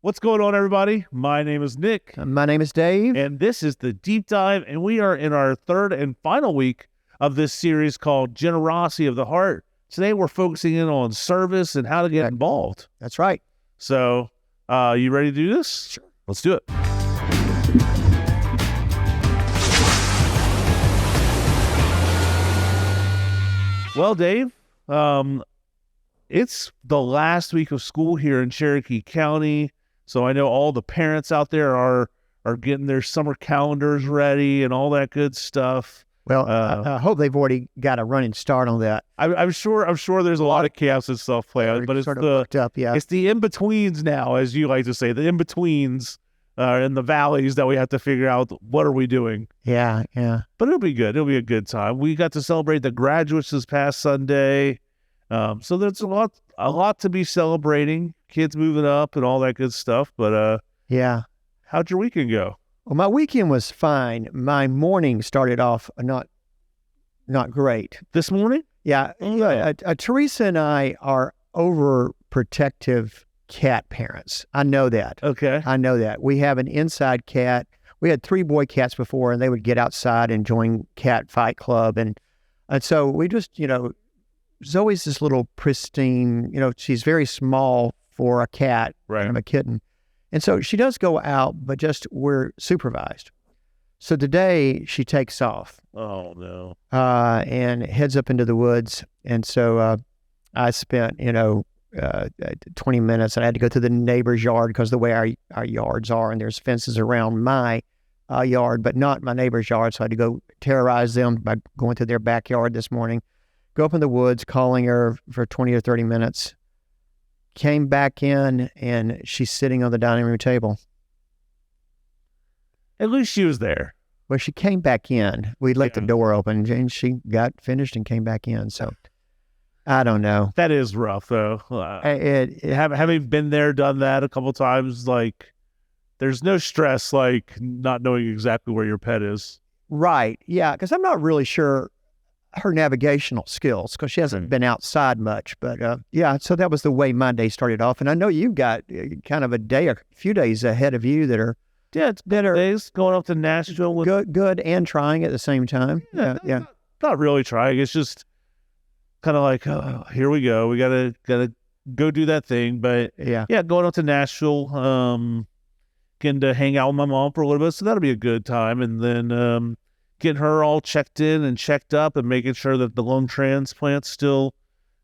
What's going on, everybody? My name is Nick. My name is Dave. And this is the Deep Dive, and we are in our third and final week of this series called Generosity of the Heart. Today, we're focusing in on service and how to get involved. That's right. So, you ready to do this? Sure. Let's do it. Well, Dave, it's the last week of school here in Cherokee County. So I know all the parents out there are getting their summer calendars ready and all that good stuff. Well, I hope they've already got a running start on that. I'm sure there's a lot of camps and stuff planned, but it's it's the in-betweens now, as you like to say, the in-betweens in the valleys that we have to figure out what are we doing. Yeah. But it'll be good. It'll be a good time. We got to celebrate the graduates this past Sunday. So there's a lot to be celebrating, kids moving up and all that good stuff. But yeah. How'd your weekend go? Well, my weekend was fine. My morning started off not great. This morning? Yeah. Teresa and I are overprotective cat parents. I know that. Okay. I know that. We have an inside cat. We had 3 boy cats before, and they would get outside and join cat fight club. And so we just, Zoe's this little pristine, she's very small for a cat, right? A kitten. And so she does go out, but just we're supervised. So today she takes off. Oh, no. And heads up into the woods. And so I spent, 20 minutes, and I had to go to the neighbor's yard because the way our yards are, and there's fences around my yard, but not my neighbor's yard. So I had to go terrorize them by going to their backyard this morning. Go up in the woods, calling her for 20 or 30 minutes, came back in, and she's sitting on the dining room table. At least she was there. Well, she came back in. We left the door open, and she got finished and came back in. So, I don't know. That is rough, though. Having been there, done that a couple times, like, there's no stress, like, not knowing exactly where your pet is. Right, yeah, because I'm not really sure her navigational skills, because she hasn't been outside much. But so that was the way my day started off. And I know you've got kind of a few days ahead of you that are days going up to Nashville. Good and trying at the same time. Yeah. Not really trying. It's just kind of like, oh, here we go. We gotta go do that thing. But going up to Nashville, getting to hang out with my mom for a little bit. So that'll be a good time. And then getting her all checked in and checked up and making sure that the lung transplant's still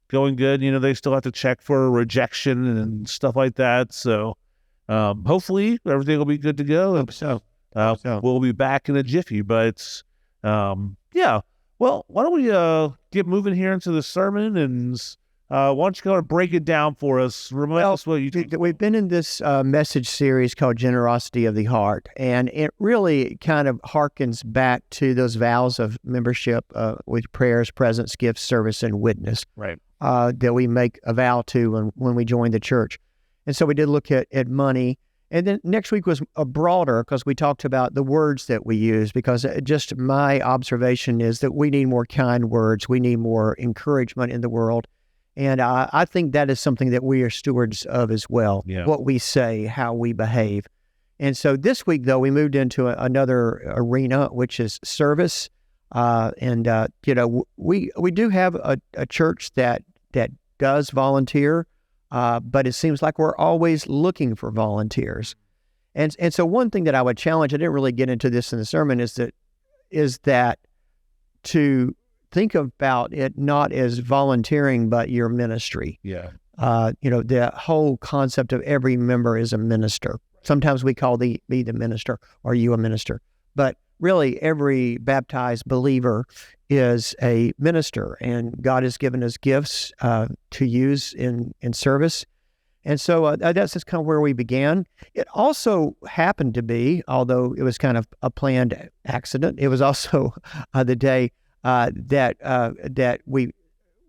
going good. They still have to check for rejection and stuff like that. So hopefully everything will be good to go. Hope so. We'll be back in a jiffy. But well, why don't we get moving here into the sermon, and why don't you go and break it down for us? Remind us what you think. We've been in this message series called Generosity of the Heart, and it really kind of harkens back to those vows of membership with prayers, presence, gifts, service, and witness, right? That we make a vow to when we join the church. And so we did look at money. And then next week was a broader, because we talked about the words that we use, because just my observation is that we need more kind words. We need more encouragement in the world. And I think that is something that we are stewards of as well, what we say, how we behave. And so this week, though, we moved into another arena, which is service. We do have a church that does volunteer, but it seems like we're always looking for volunteers. And so one thing that I would challenge, I didn't really get into this in the sermon, is that to think about it not as volunteering, but your ministry. Yeah. The whole concept of every member is a minister. Sometimes we call me the minister, or you a minister. But really, every baptized believer is a minister, and God has given us gifts to use in service. And so that's just kind of where we began. It also happened to be, although it was kind of a planned accident, it was also the day that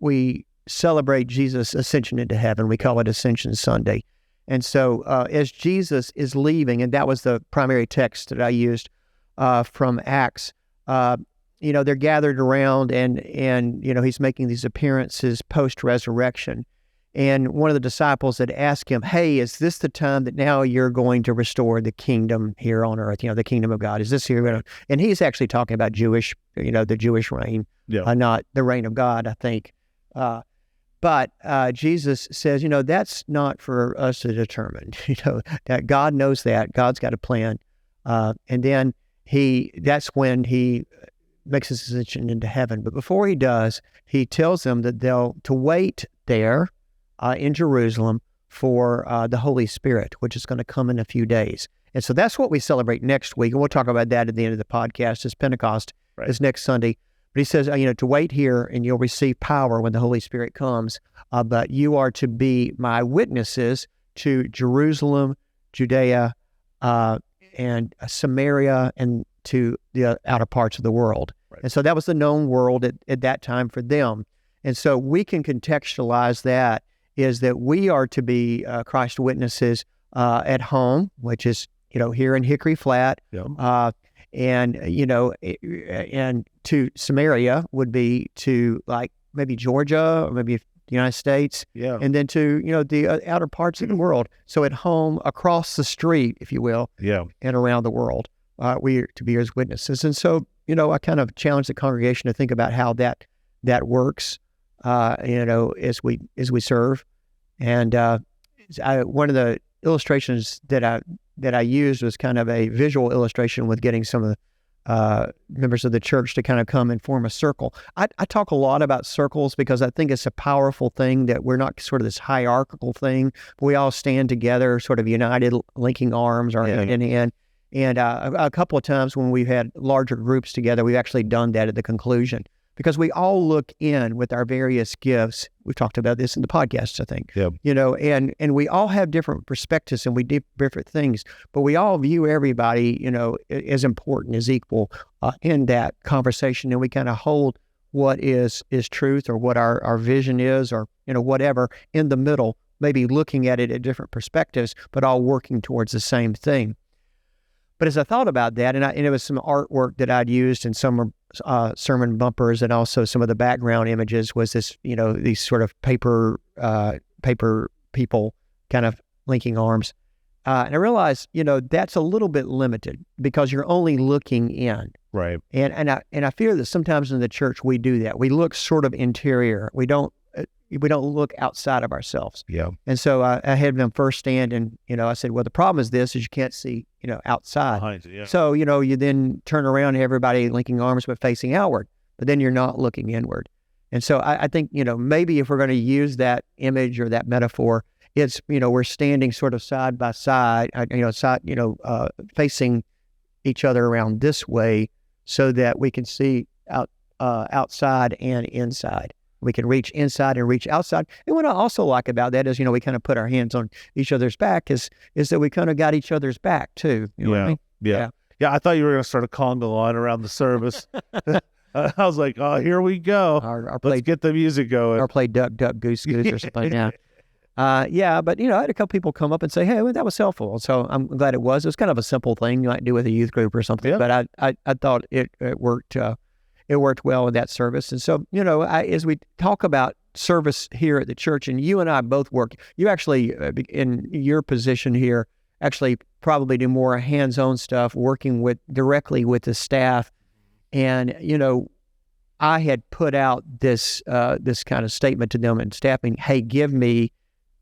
we celebrate Jesus' ascension into heaven. We call it Ascension Sunday. And so as Jesus is leaving, and that was the primary text that I used from Acts, they're gathered around and he's making these appearances post-resurrection. And one of the disciples had asked him, hey, is this the time that now you're going to restore the kingdom here on earth, the kingdom of God? Is this here? And he's actually talking about Jewish, the Jewish reign, not the reign of God, I think. But Jesus says, that's not for us to determine, that God knows that. God's got a plan. And then that's when he makes his ascension into heaven. But before he does, he tells them that to wait there in Jerusalem for the Holy Spirit, which is going to come in a few days. And so that's what we celebrate next week. And we'll talk about that at the end of the podcast. It's Pentecost. Right. It's next Sunday. But he says, to wait here and you'll receive power when the Holy Spirit comes. But you are to be my witnesses to Jerusalem, Judea, and Samaria, and to the outer parts of the world. Right. And so that was the known world at that time for them. And so we can contextualize that is that we are to be Christ witnesses at home, which is, here in Hickory Flat. Yep. And to Samaria would be to like maybe Georgia or maybe the United States. Yeah. And then to, the outer parts of the world. So at home, across the street, if you will. Yeah. And around the world, we are to be his witnesses. And so, I kind of challenge the congregation to think about how that works, as we serve. And one of the illustrations that I used was kind of a visual illustration with getting some of the members of the church to kind of come and form a circle. I talk a lot about circles because I think it's a powerful thing that we're not sort of this hierarchical thing. But we all stand together, sort of united, linking arms, or hand in hand. And a couple of times when we've had larger groups together, we've actually done that at the conclusion. Because we all look in with our various gifts. We've talked about this in the podcast, I think. Yeah. And we all have different perspectives and we do different things, but we all view everybody, as important, as equal in that conversation. And we kind of hold what is truth or what our vision is or, whatever in the middle, maybe looking at it at different perspectives, but all working towards the same thing. But as I thought about that, and it was some artwork that I'd used in some sermon bumpers, and also some of the background images was this, these sort of paper people kind of linking arms. And I realized, that's a little bit limited because you're only looking in. Right. And I fear that sometimes in the church we do that. We look sort of interior. We don't look outside of ourselves. Yeah. And so I had them first stand and, I said, well, the problem is you can't see, outside. Behind it, yeah. So, you then turn around and everybody linking arms but facing outward, but then you're not looking inward. And so I think, maybe if we're going to use that image or that metaphor, it's, we're standing sort of side by side, facing each other around this way so that we can see outside and inside. We can reach inside and reach outside. And what I also like about that is, we kind of put our hands on each other's back is that we kind of got each other's back too. You know what I mean? Yeah. I thought you were going to start a conga line around the service. I was like, oh, here we go. Let's get the music going. Or play Duck, Duck, Goose, Goose or something. Yeah. But, I had a couple people come up and say, hey, well, that was helpful. So I'm glad it was. It was kind of a simple thing you might do with a youth group or something. Yeah. But I thought it worked. It worked well in that service. And so, as we talk about service here at the church, and you and I both work, you actually, in your position here, actually probably do more hands-on stuff, working directly with the staff. And, I had put out this kind of statement to them and staffing, hey, give me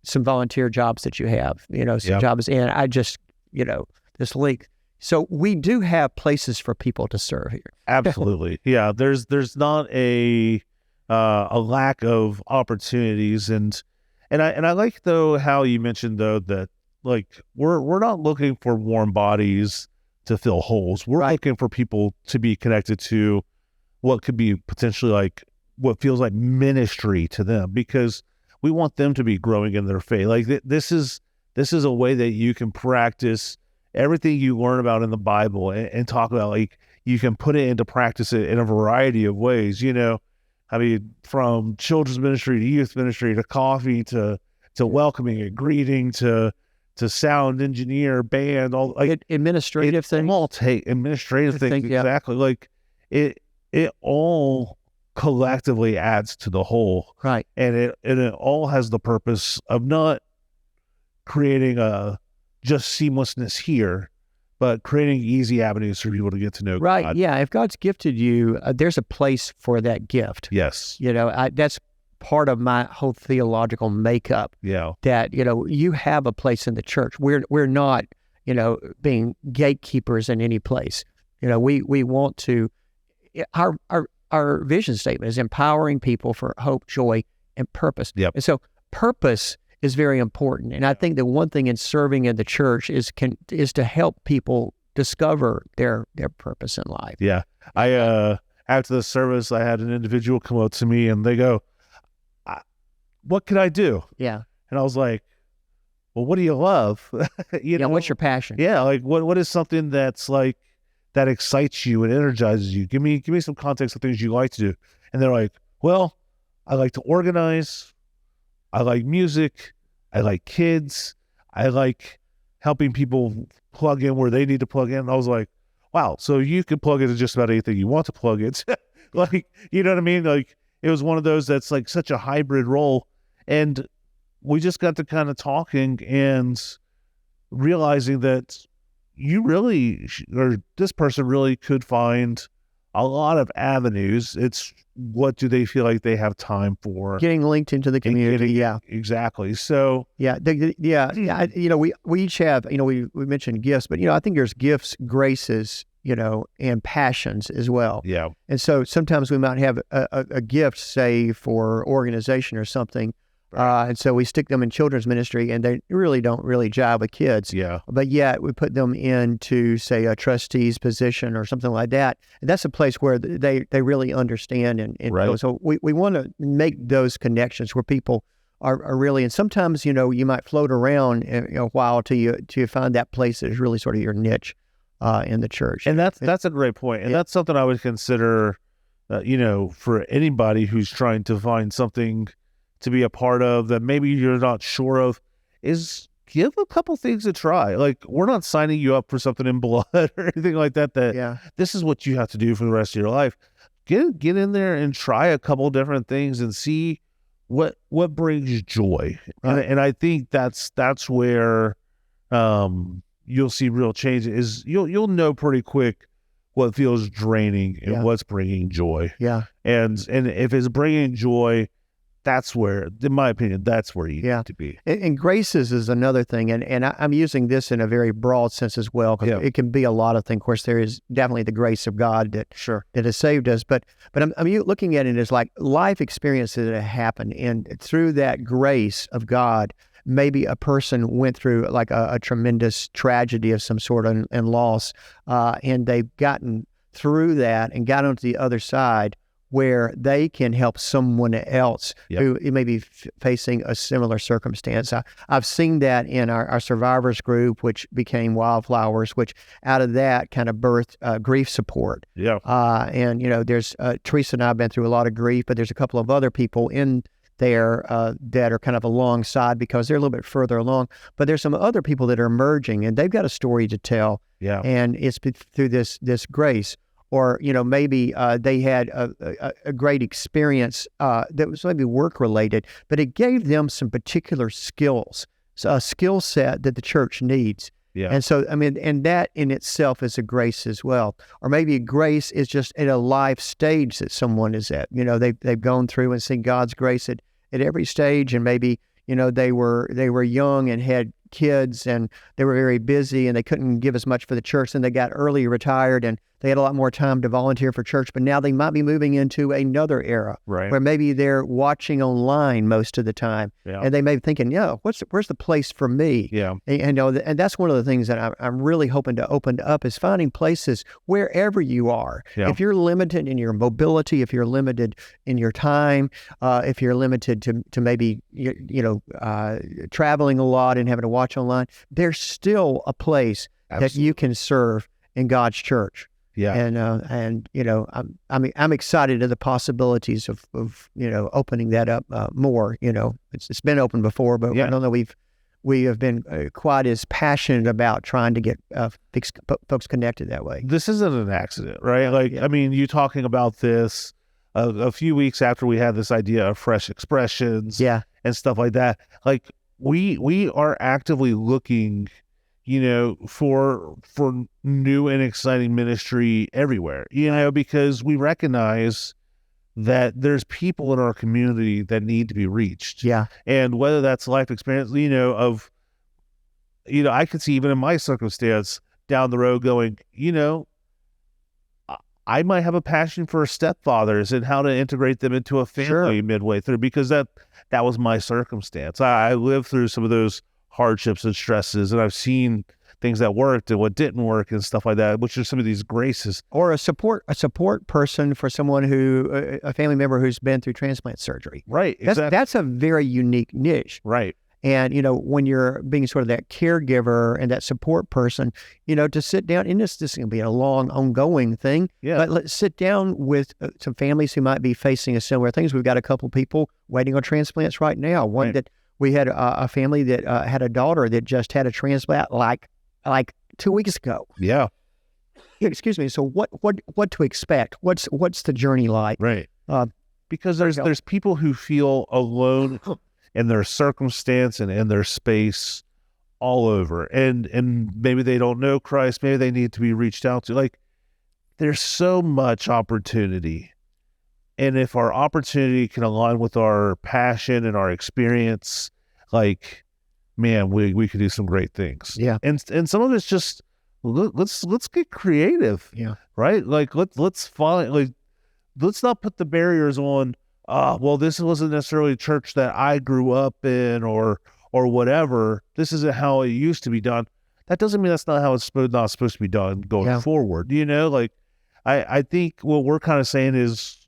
some volunteer jobs that you have, some jobs. And I just, this link. So we do have places for people to serve here. Absolutely. Yeah. There's not a lack of opportunities. And I like though, how you mentioned though, that like, we're not looking for warm bodies to fill holes. We're looking for people to be connected to what could be potentially like what feels like ministry to them, because we want them to be growing in their faith. Like this is a way that you can practice everything you learn about in the Bible and talk about, like, you can put it into practice in a variety of ways, from children's ministry to youth ministry to coffee to welcoming and greeting to sound engineer, band, all like administrative things. Administrative things, yeah. exactly. Like it all collectively adds to the whole. Right. And it all has the purpose of not creating a just seamlessness here, but creating easy avenues for people to get to know Right. God. Yeah. If God's gifted you, there's a place for that gift. Yes. That's part of my whole theological makeup. Yeah. That you have a place in the church. We're not being gatekeepers in any place. We want to. Our vision statement is empowering people for hope, joy, and purpose. Yep. And so purpose is very important. And I think that one thing in serving in the church is to help people discover their purpose in life. Yeah. I after the service, I had an individual come up to me and they go, "What can I do?" Yeah. And I was like, "Well, what do you love?" What's your passion? Yeah, like what is something that's like that excites you and energizes you? Give me some context of things you like to do. And they're like, "Well, I like to organize. I like music. I like kids. I like helping people plug in where they need to plug in." And I was like, "Wow, so you can plug into just about anything you want to plug into." Like, you know what I mean? Like, it was one of those that's like such a hybrid role. And we just got to kind of talking and realizing that you really, or this person really could find a lot of avenues. It's what do they feel like they have time for? Getting linked into the community. Yeah. Exactly. So Yeah. We each have, we mentioned gifts, but, I think there's gifts, graces, and passions as well. yeah. And so sometimes we might have a gift, say, for organization or something. And so we stick them in children's ministry and they really don't jive with kids. Yeah. But yet we put them into, say, a trustee's position or something like that. And that's a place where they really understand and Right. So we want to make those connections where people are really, and sometimes, you might float around a while till you find that place that is really sort of your niche in the church. And that's a great point. And that's something I would consider, for anybody who's trying to find something to be a part of that maybe you're not sure of, is give a couple things a try. Like, we're not signing you up for something in blood or anything like that. This is what you have to do for the rest of your life. Get in there and try a couple different things and see what brings joy. Right. And I think that's where you'll see real change. Is you'll know pretty quick what feels draining and what's bringing joy. Yeah. And if it's bringing joy, that's where, in my opinion, that's where you need to be. And graces is another thing. And I'm using this in a very broad sense as well, because it can be a lot of things. Of course, there is definitely the grace of God that has saved us. But I'm looking at it as like life experiences that have happened. And through that grace of God, maybe a person went through like a tremendous tragedy of some sort and loss, and they've gotten through that and got onto the other side, where they can help someone else who may be facing a similar circumstance. I've seen that in our survivors group, which became Wildflowers, which out of that kind of birthed grief support. Yeah. And, there's Teresa and I have been through a lot of grief, but there's a couple of other people in there that are kind of alongside because they're a little bit further along. But there's some other people that are emerging and they've got a story to tell. Yeah. And it's through this grace. Or, maybe they had a great experience that was maybe work-related, but it gave them some particular skills, a skill set that the church needs. Yeah. And so, and that in itself is a grace as well. Or maybe a grace is just at a life stage that someone is at. They've gone through and seen God's grace at every stage, and maybe, they were young and had kids and they were very busy and they couldn't give as much for the church, and they got early retired and they had a lot more time to volunteer for church, but now they might be moving into another era where maybe they're watching online most of the time, and they may be thinking, where's the place for me? Yeah. And that's one of the things that I'm really hoping to open up is finding places wherever you are. Yeah. If you're limited in your mobility, if you're limited in your time, if you're limited to maybe traveling a lot and having to watch online, there's still a place that you can serve in God's church. Yeah. And I'm excited at the possibilities of opening that up more. It's been open before, but I don't know we have been quite as passionate about trying to get folks connected that way. This isn't an accident, right? Like, you talking about this, a few weeks after we had this idea of fresh expressions Yeah. and stuff like that. Like we are actively looking, for new and exciting ministry everywhere, because we recognize that there's people in our community that need to be reached. Yeah. And whether that's life experience, I could see even in my circumstance down the road going, I might have a passion for stepfathers and how to integrate them into a family midway through, because that was my circumstance. I lived through some of those hardships and stresses, and I've seen things that worked and what didn't work and stuff like that, which are some of these graces. Or a support person for someone a family member who's been through transplant surgery. Right. Exactly. That's a very unique niche. Right. And, when you're being sort of that caregiver and that support person, to sit down, and this is going to be a long, ongoing thing, but let's sit down with some families who might be facing a similar things. We've got a couple people waiting on transplants right now. One that we had a family that had a daughter that just had a transplant like 2 weeks ago. Yeah. Excuse me. So what to expect? What's the journey like? Right. Because there's people who feel alone in their circumstance and in their space all over. And maybe they don't know Christ. Maybe they need to be reached out to. Like, there's so much opportunity. And if our opportunity can align with our passion and our experience, like, man, we could do some great things. Yeah. And some of it's just, let's get creative. Yeah. Right? Like, let's find, like, let's not put the barriers on, well, this wasn't necessarily a church that I grew up in or whatever. This isn't how it used to be done. That doesn't mean that's not how it's not supposed to be done going forward. Like, I think what we're kind of saying is,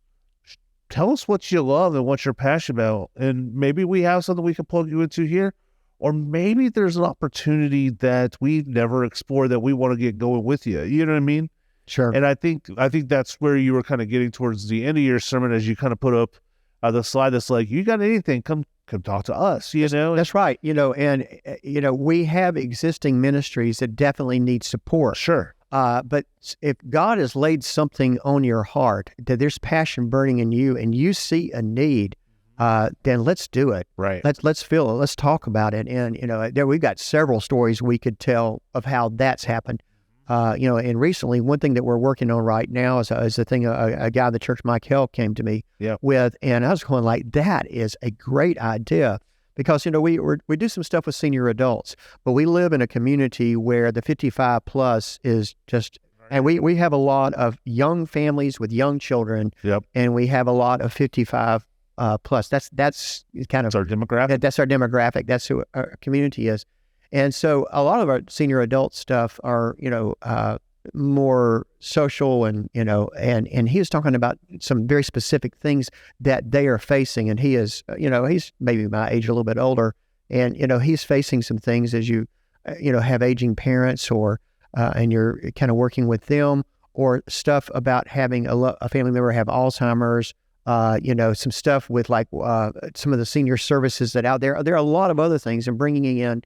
tell us what you love and what you're passionate about. And maybe we have something we can plug you into here. Or maybe there's an opportunity that we've never explored that we want to get going with you. You know what I mean? Sure. And I think that's where you were kind of getting towards the end of your sermon, as you kind of put up the slide that's like, you got anything, come talk to us, That's right. And we have existing ministries that definitely need support. Sure. But if God has laid something on your heart, that there's passion burning in you and you see a need, then let's do it. Right. Let's feel it. Let's talk about it. And, there we've got several stories we could tell of how that's happened. And recently, one thing that we're working on right now is a thing a guy in the church, Mike Hill, came to me with, and I was going like, that is a great idea, because we do some stuff with senior adults, but we live in a community where the 55 plus is just, and we have a lot of young families with young children, and we have a lot of 55 plus. That's kind of our demographic. That's our demographic. That's who our community is. And so a lot of our senior adult stuff are, more social and he was talking about some very specific things that they are facing. And he is, he's maybe my age, a little bit older. And, he's facing some things as you have aging parents and you're kind of working with them, or stuff about having a family member have Alzheimer's, some stuff with like some of the senior services that out there. There are a lot of other things, and bringing in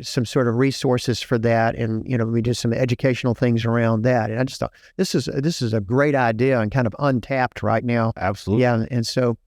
some sort of resources for that. And, we did some educational things around that. And I just thought this is a great idea and kind of untapped right now. Absolutely. Yeah. And so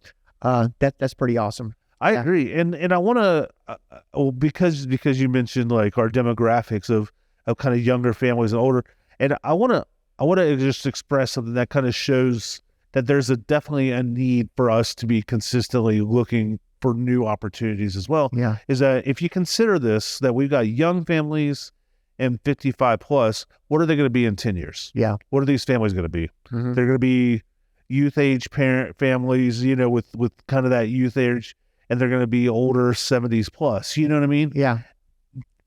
that's pretty awesome. I agree. And I want to, because you mentioned like our demographics of kind of younger families and older, and I want to just express something that kind of shows that there's definitely a need for us to be consistently looking for new opportunities as well. Yeah. Is that if you consider this, that we've got young families and 55 plus, what are they going to be in 10 years? Yeah. What are these families going to be? Mm-hmm. They're going to be youth age parent families, with kind of that youth age, and they're going to be older 70s plus. You know what I mean? Yeah.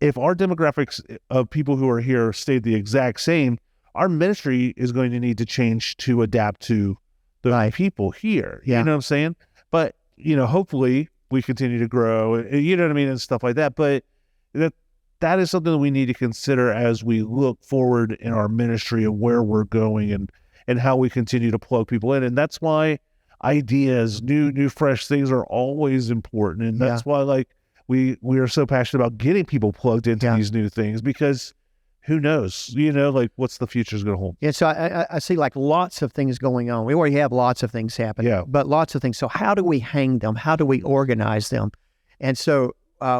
If our demographics of people who are here stayed the exact same, our ministry is going to need to change to adapt to the people here. Yeah. You know what I'm saying? But hopefully we continue to grow, you know what I mean, and stuff like that. But that is something that we need to consider as we look forward in our ministry and where we're going and how we continue to plug people in. And that's why ideas, new, fresh things are always important. And that's why, like, we are so passionate about getting people plugged into these new things, because who knows? You know, like what's the future's going to hold? And so I see like lots of things going on. We already have lots of things happening, Yeah. but lots of things. So how do we hang them? How do we organize them? And so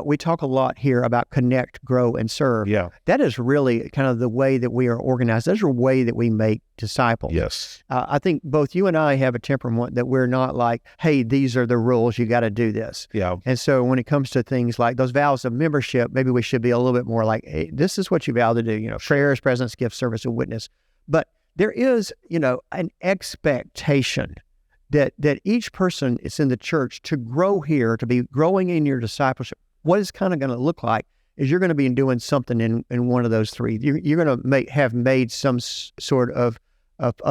we talk a lot here about connect, grow, and serve. Yeah. That is really kind of the way that we are organized. That's a way that we make disciples. Yes. I think both you and I have a temperament that we're not like, hey, these are the rules. You got to do this. Yeah. And so when it comes to things like those vows of membership, maybe we should be a little bit more like, hey, this is what you vow to do, you know, prayers, presence, gift, service, and witness. But there is, you know, an expectation that each person is in the church to grow here, to be growing in your discipleship. What it's kind of going to look like is you're going to be doing something in one of those three. You're going to have made some sort of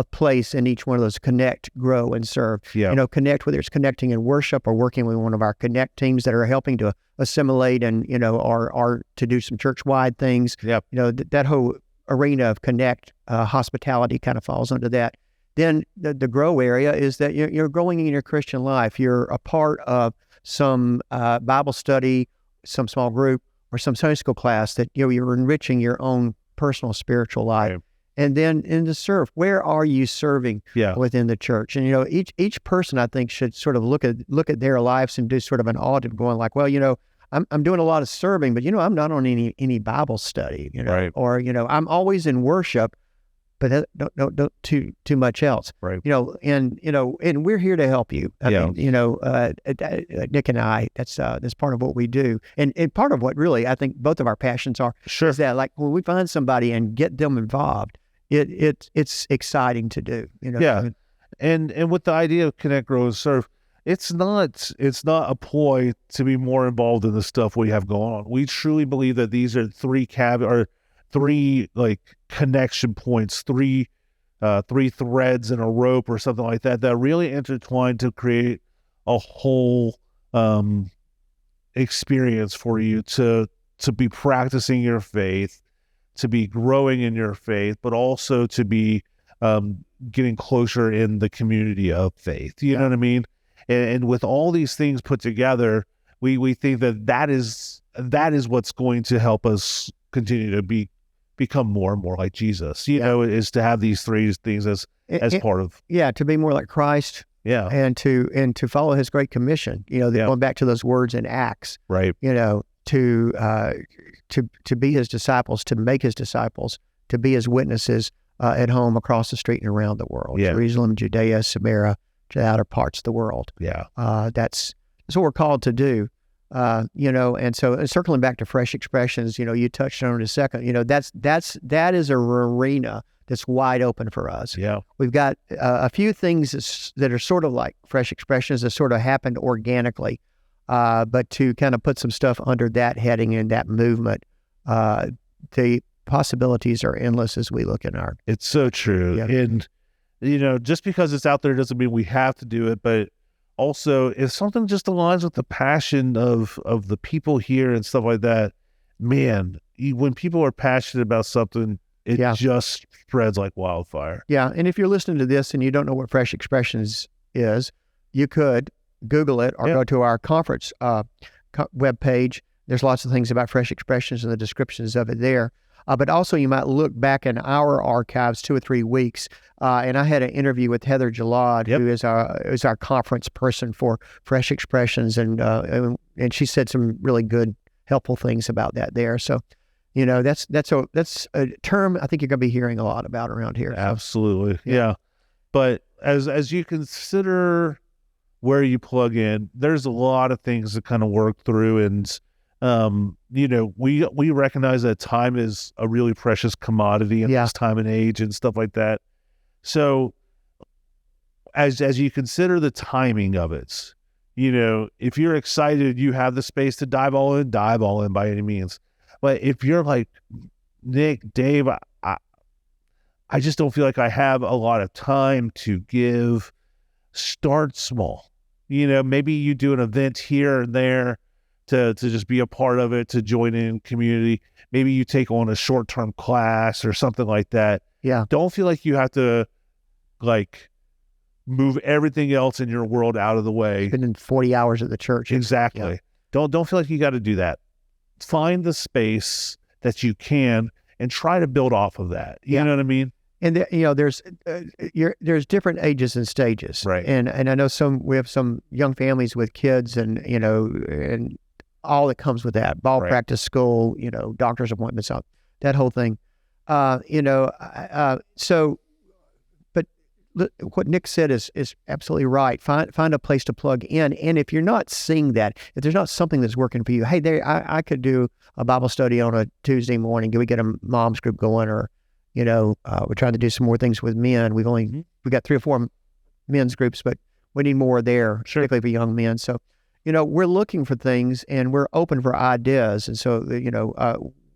place in each one of those: connect, grow, and serve. Yeah. You know, connect, whether it's connecting in worship or working with one of our connect teams that are helping to assimilate and, you know, or to do some church-wide things. Yep. You know, that whole arena of connect, hospitality kind of falls under that. Then the grow area is that you're growing in your Christian life. You're a part of some Bible study, some small group, or some Sunday school class that, you know, you're enriching your own personal spiritual life. Right. And then in the serve, where are you serving within the church? And, you know, each person, I think, should sort of look at their lives and do sort of an audit, going like, well, you know, I'm doing a lot of serving, but, you know, I'm not on any Bible study, you know, Right. or, you know, I'm always in worship, but don't too much else. Right. You know, and we're here to help you. I mean, you know, Nick and I, that's part of what we do. And part of what really, I think both of our passions are, is that like when we find somebody and get them involved, it's exciting to do, you know. Yeah. And with the idea of connect, grow, and serve, it's not a ploy to be more involved in the stuff we have going on. We truly believe that these are three like connection points, three threads in a rope or something like that really intertwine to create a whole experience for you to be practicing your faith, to be growing in your faith, but also to be getting closer in the community of faith. You know what I mean? And with all these things put together, we think that is what's going to help us continue to become more and more like Jesus. You know, is to have these three things as part of to be more like Christ. Yeah. And to follow his great commission. You know, going back to those words in Acts. Right. You know, to be his disciples, to make his disciples, to be his witnesses at home, across the street, and around the world. Yeah. Jerusalem, Judea, Samaria, to the outer parts of the world. Yeah. That's what we're called to do. You know, and so circling back to fresh expressions, you know, you touched on it a second. You know, that is a arena that's wide open for us. Yeah. We've got a few things that are sort of like fresh expressions that sort of happened organically, but to kind of put some stuff under that heading and that movement, the possibilities are endless as we look in our. It's so true. Yeah. And, you know, just because it's out there doesn't mean we have to do it, but also if something just aligns with the passion of the people here and stuff like that, man, when people are passionate about something, it just spreads like wildfire. Yeah. And if you're listening to this and you don't know what Fresh Expressions is, you could Google it or go to our conference webpage. There's lots of things about Fresh Expressions and the descriptions of it there. But also you might look back in our archives 2 or 3 weeks. And I had an interview with Heather Jalad, who is our conference person for Fresh Expressions. And she said some really good, helpful things about that there. So, you know, that's a term I think you're going to be hearing a lot about around here. Absolutely. Yeah. But as you consider where you plug in, there's a lot of things to kind of work through. And, you know, we recognize that time is a really precious commodity in this time and age and stuff like that. So as you consider the timing of it, you know, if you're excited, you have the space to dive all in by any means. But if you're like, Nick, Dave, I just don't feel like I have a lot of time to give, start small. You know, maybe you do an event here and there to just be a part of it, to join in community. Maybe you take on a short-term class or something like that. Yeah. Don't feel like you have to like move everything else in your world out of the way. Spending 40 hours at the church. Exactly. Yeah. Don't feel like you got to do that. Find the space that you can and try to build off of that. You know what I mean? And there's different ages and stages, Right. And I know we have some young families with kids, and and all that comes with that: ball practice, school, doctor's appointments, that whole thing. But what Nick said is absolutely right. Find a place to plug in, and if you're not seeing that, if there's not something that's working for you, hey, I could do a Bible study on a Tuesday morning. Can we get a mom's group going? Or we're trying to do some more things with men. We got 3 or 4 men's groups, but we need more there, particularly for young men. So, we're looking for things, and we're open for ideas. And so,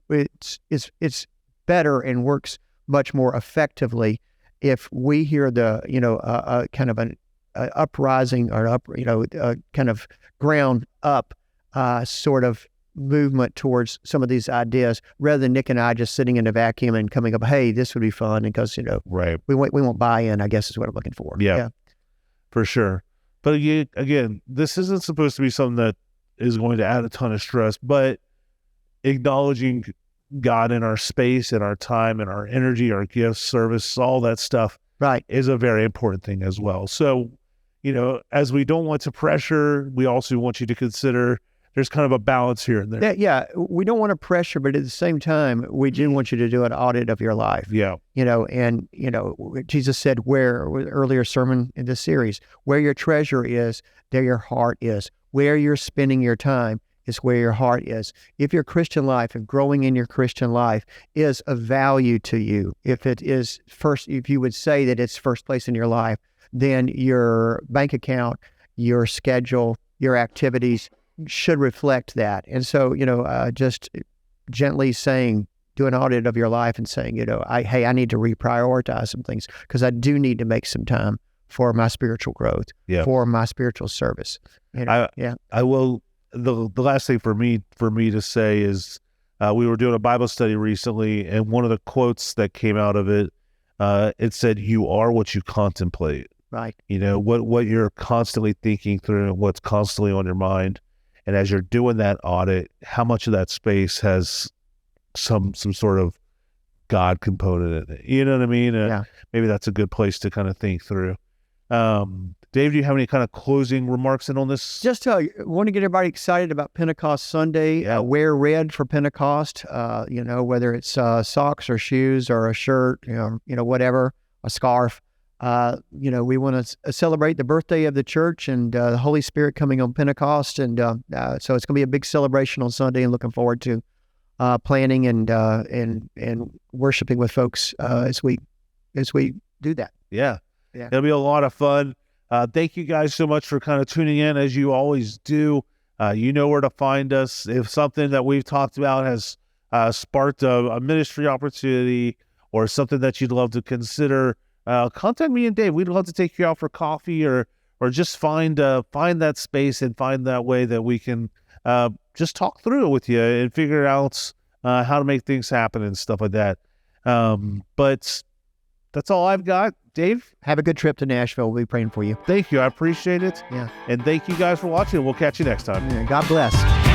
it's better and works much more effectively if we hear the kind of an uprising or kind of ground up sort of movement towards some of these ideas, rather than Nick and I just sitting in a vacuum and coming up, hey, this would be fun, because we won't buy in, I guess, is what I'm looking for. Yeah, for sure. But again, this isn't supposed to be something that is going to add a ton of stress, but acknowledging God in our space and our time and our energy, our gifts, service, all that stuff, is a very important thing as well. So, as we don't want to pressure, we also want you to consider there's kind of a balance here and there. Yeah, we don't want to pressure, but at the same time, we do want you to do an audit of your life. Yeah. And Jesus said, earlier sermon in this series, where your treasure is, there your heart is. Where you're spending your time is where your heart is. If your Christian life and growing in your Christian life is of value to you, if you would say that it's first place in your life, then your bank account, your schedule, your activities should reflect that. And so, just gently saying, do an audit of your life and saying, I need to reprioritize some things, because I do need to make some time for my spiritual growth, for my spiritual service. I will. The last thing for me to say is, we were doing a Bible study recently, and one of the quotes that came out of it, it said, "You are what you contemplate." Right. What you're constantly thinking through, and what's constantly on your mind. And as you're doing that audit, how much of that space has some sort of God component in it? You know what I mean? Maybe that's a good place to kind of think through. Dave, do you have any kind of closing remarks in on this? Just want to get everybody excited about Pentecost Sunday. Wear red for Pentecost. Whether it's socks or shoes or a shirt, whatever, a scarf. We want to celebrate the birthday of the church and the Holy Spirit coming on Pentecost. And so it's going to be a big celebration on Sunday, and looking forward to planning and worshiping with folks as we do that. Yeah. It'll be a lot of fun. Thank you guys so much for kind of tuning in, as you always do. You know where to find us. If something that we've talked about has sparked a ministry opportunity, or something that you'd love to consider, contact me and Dave. We'd love to take you out for coffee, or just find that space and find that way that we can just talk through it with you and figure out how to make things happen and stuff like that. But that's all I've got. Dave, have a good trip to Nashville. We'll be praying for you. Thank you. I appreciate it. Yeah. And thank you guys for watching. We'll catch you next time. God bless.